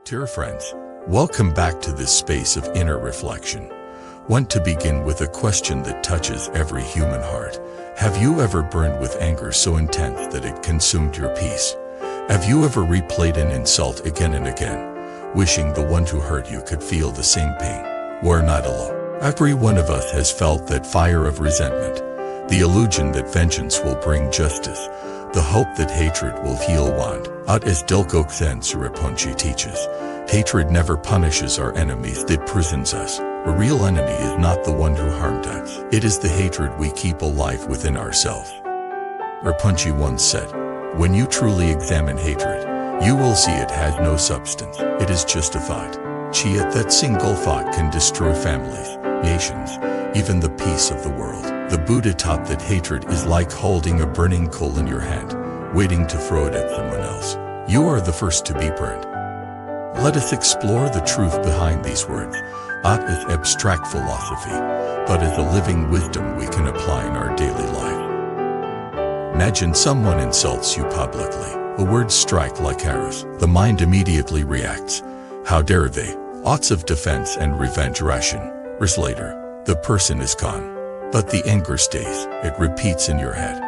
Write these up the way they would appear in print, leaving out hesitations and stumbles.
Dear friends, welcome back to this space of inner reflection. Want to begin with a question that touches every human heart. Have you ever burned with anger so intense that it consumed your peace? Have you ever replayed an insult again and again, wishing the one who hurt you could feel the same pain? We're not alone. Every one of us has felt that fire of resentment, the illusion that vengeance will bring justice, the hope that hatred will heal wound. As Dilgo Khyentse Rinpoche teaches, hatred never punishes our enemies, it prisons us. A real enemy is not the one who harmed us. It is the hatred we keep alive within ourselves. Rinpoche once said, when you truly examine hatred, you will see it has no substance. It is just a thought. Yet that single thought can destroy families, nations, even the peace of the world. The Buddha taught that hatred is like holding a burning coal in your hand, waiting to throw it at someone else. You are the first to be burned. Let us explore the truth behind these words, not as abstract philosophy, but as a living wisdom we can apply in our daily life. Imagine someone insults you publicly. The words strike like arrows. The mind immediately reacts. How dare they? Thoughts of defense and revenge ration. Years later, the person is gone. But the anger stays. It repeats in your head.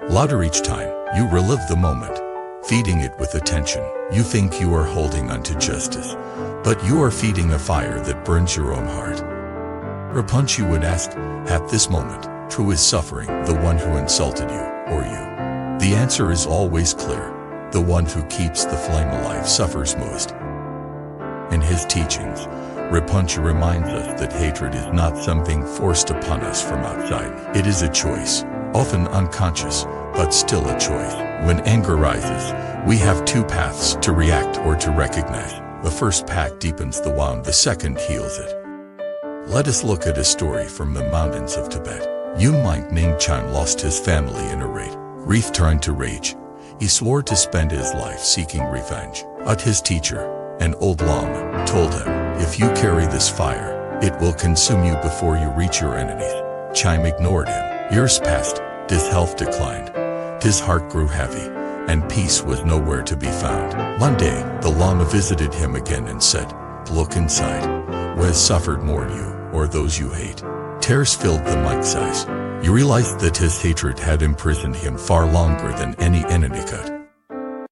Louder each time, you relive the moment, feeding it with attention. You think you are holding on to justice, but you are feeding a fire that burns your own heart. Rinpoche would ask, at this moment, who is suffering, the one who insulted you, or you? The answer is always clear. The one who keeps the flame alive suffers most. In his teachings, Rinpoche reminds us that hatred is not something forced upon us from outside. It is a choice, often unconscious, but still a choice. When anger rises, we have two paths to react or to recognize. The first path deepens the wound, the second heals it. Let us look at a story from the mountains of Tibet. Young monk named Chan lost his family in a raid. Grief turned to rage. He swore to spend his life seeking revenge. But his teacher, an old lama, told him, if you carry this fire, it will consume you before you reach your enemies. Chan ignored him. Years passed, his health declined, his heart grew heavy, and peace was nowhere to be found. One day, the Lama visited him again and said, look inside. Who has suffered more, you or those you hate? Tears filled the monk's eyes. He realized that his hatred had imprisoned him far longer than any enemy could.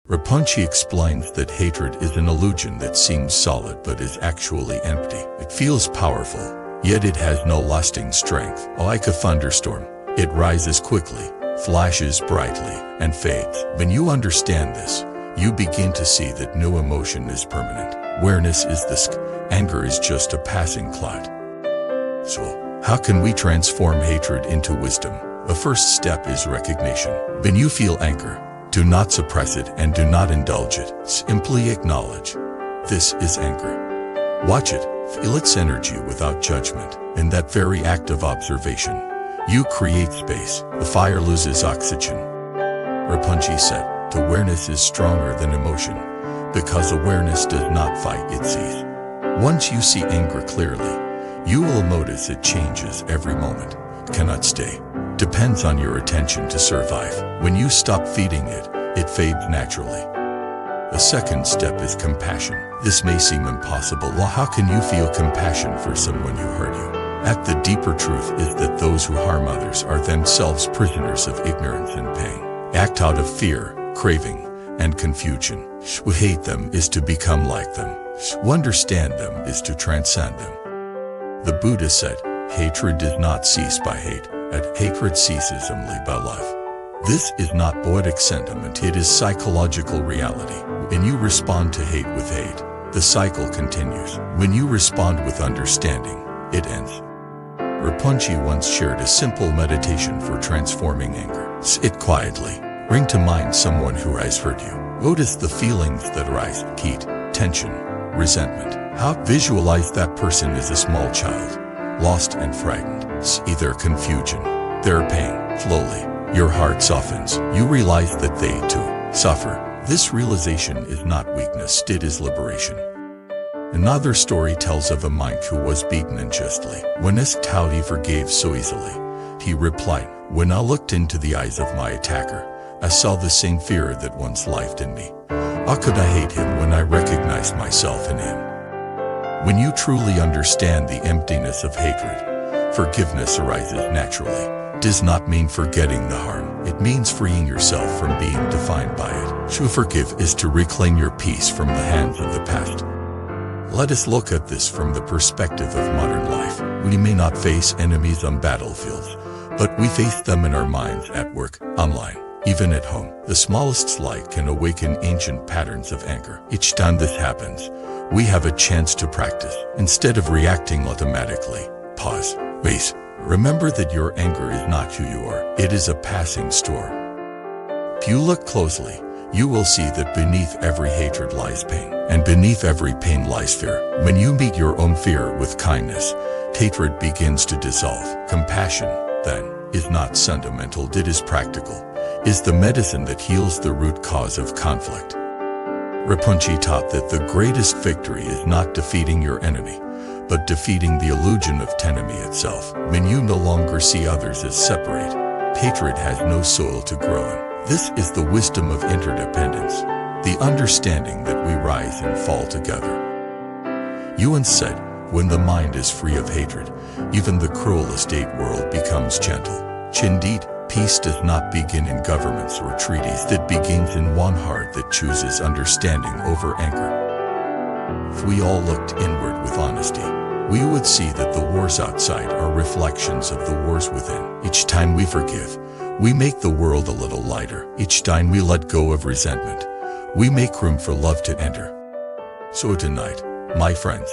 Rinpoche explains that hatred is an illusion that seems solid but is actually empty. It feels powerful, yet it has no lasting strength. Like a thunderstorm, it rises quickly, flashes brightly, and fades. When you understand this, you begin to see that no emotion is permanent. Awareness is the anger is just a passing cloud. So, how can we transform hatred into wisdom? The first step is recognition. When you feel anger, do not suppress it and do not indulge it. Simply acknowledge. This is anger. Watch it, feel its energy without judgment. In that very act of observation, you create space. The fire loses oxygen. Rinpoche said, awareness is stronger than emotion, because awareness does not fight, it sees. Once you see anger clearly, you will notice it changes every moment. It cannot stay. Depends on your attention to survive. When you stop feeding it, it fades naturally. The second step is compassion. This may seem impossible. Well, how can you feel compassion for someone who hurt you? At the deeper truth is that those who harm others are themselves prisoners of ignorance and pain. Act out of fear, craving, and confusion. To hate them is to become like them. To understand them is to transcend them. The Buddha said, hatred does not cease by hate, and hatred ceases only by love. This is not poetic sentiment, it is psychological reality. When you respond to hate with hate, the cycle continues. When you respond with understanding, it ends. Rinpoche once shared a simple meditation for transforming anger. Sit quietly. Bring to mind someone who has hurt you. Notice the feelings that arise: heat, tension, resentment. How visualize that person as a small child, lost and frightened. See their confusion, their pain. Slowly, your heart softens. You realize that they, too, suffer. This realization is not weakness, it is liberation. Another story tells of a monk who was beaten unjustly. When asked how he forgave so easily, he replied, when I looked into the eyes of my attacker, I saw the same fear that once lived in me. How could I hate him when I recognize myself in him? When you truly understand the emptiness of hatred, forgiveness arises naturally. It does not mean forgetting the harm. It means freeing yourself from being defined by it. To forgive is to reclaim your peace from the hands of the past. Let us look at this from the perspective of modern life. We may not face enemies on battlefields, but we face them in our minds, at work, online, even at home. The smallest slight can awaken ancient patterns of anger. Each time this happens, we have a chance to practice. Instead of reacting automatically, pause, wait. Remember that your anger is not who you are. It is a passing storm. If you look closely, you will see that beneath every hatred lies pain, and beneath every pain lies fear. When you meet your own fear with kindness, hatred begins to dissolve. Compassion, then, is not sentimental, it is practical, is the medicine that heals the root cause of conflict. Rinpoche taught that the greatest victory is not defeating your enemy, but defeating the illusion of enemy itself. When you no longer see others as separate, hatred has no soil to grow in. This is the wisdom of interdependence, the understanding that we rise and fall together. Yuan said, when the mind is free of hatred, even the cruelest world becomes gentle. Indeed, peace does not begin in governments or treaties. It begins in one heart that chooses understanding over anger. If we all looked inward with honesty, we would see that the wars outside are reflections of the wars within. Each time we forgive, we make the world a little lighter. Each time we let go of resentment, we make room for love to enter. So tonight, my friends,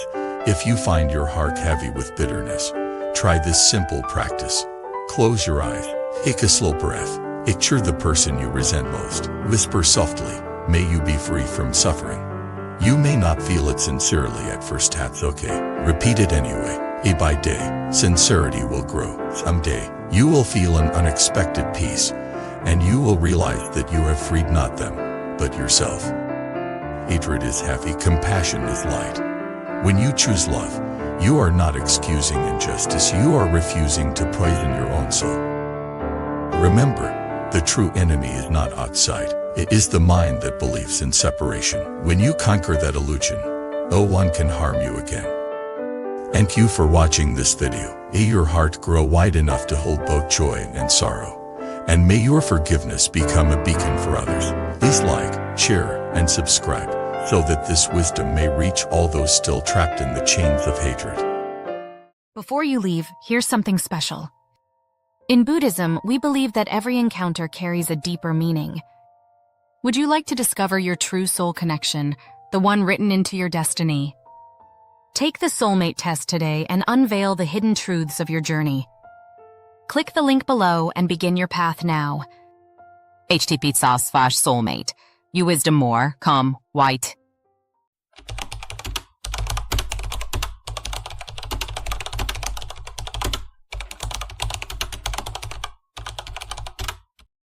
if you find your heart heavy with bitterness, try this simple practice. Close your eyes, take a slow breath, picture the person you resent most. Whisper softly, may you be free from suffering. You may not feel it sincerely at first, that's okay. Repeat it anyway. Day by day, sincerity will grow. Someday, you will feel an unexpected peace, and you will realize that you have freed not them, but yourself. Hatred is heavy, compassion is light. When you choose love, you are not excusing injustice, you are refusing to poison your own soul. Remember, the true enemy is not outside. It is the mind that believes in separation. When you conquer that illusion, no one can harm you again. Thank you for watching this video. May your heart grow wide enough to hold both joy and sorrow. And may your forgiveness become a beacon for others. Please like, share, and subscribe, so that this wisdom may reach all those still trapped in the chains of hatred. Before you leave, here's something special. In Buddhism, we believe that every encounter carries a deeper meaning. Would you like to discover your true soul connection, the one written into your destiny? Take the Soulmate Test today and unveil the hidden truths of your journey. Click the link below and begin your path now. http://soulmate. You wisdom more, come, white.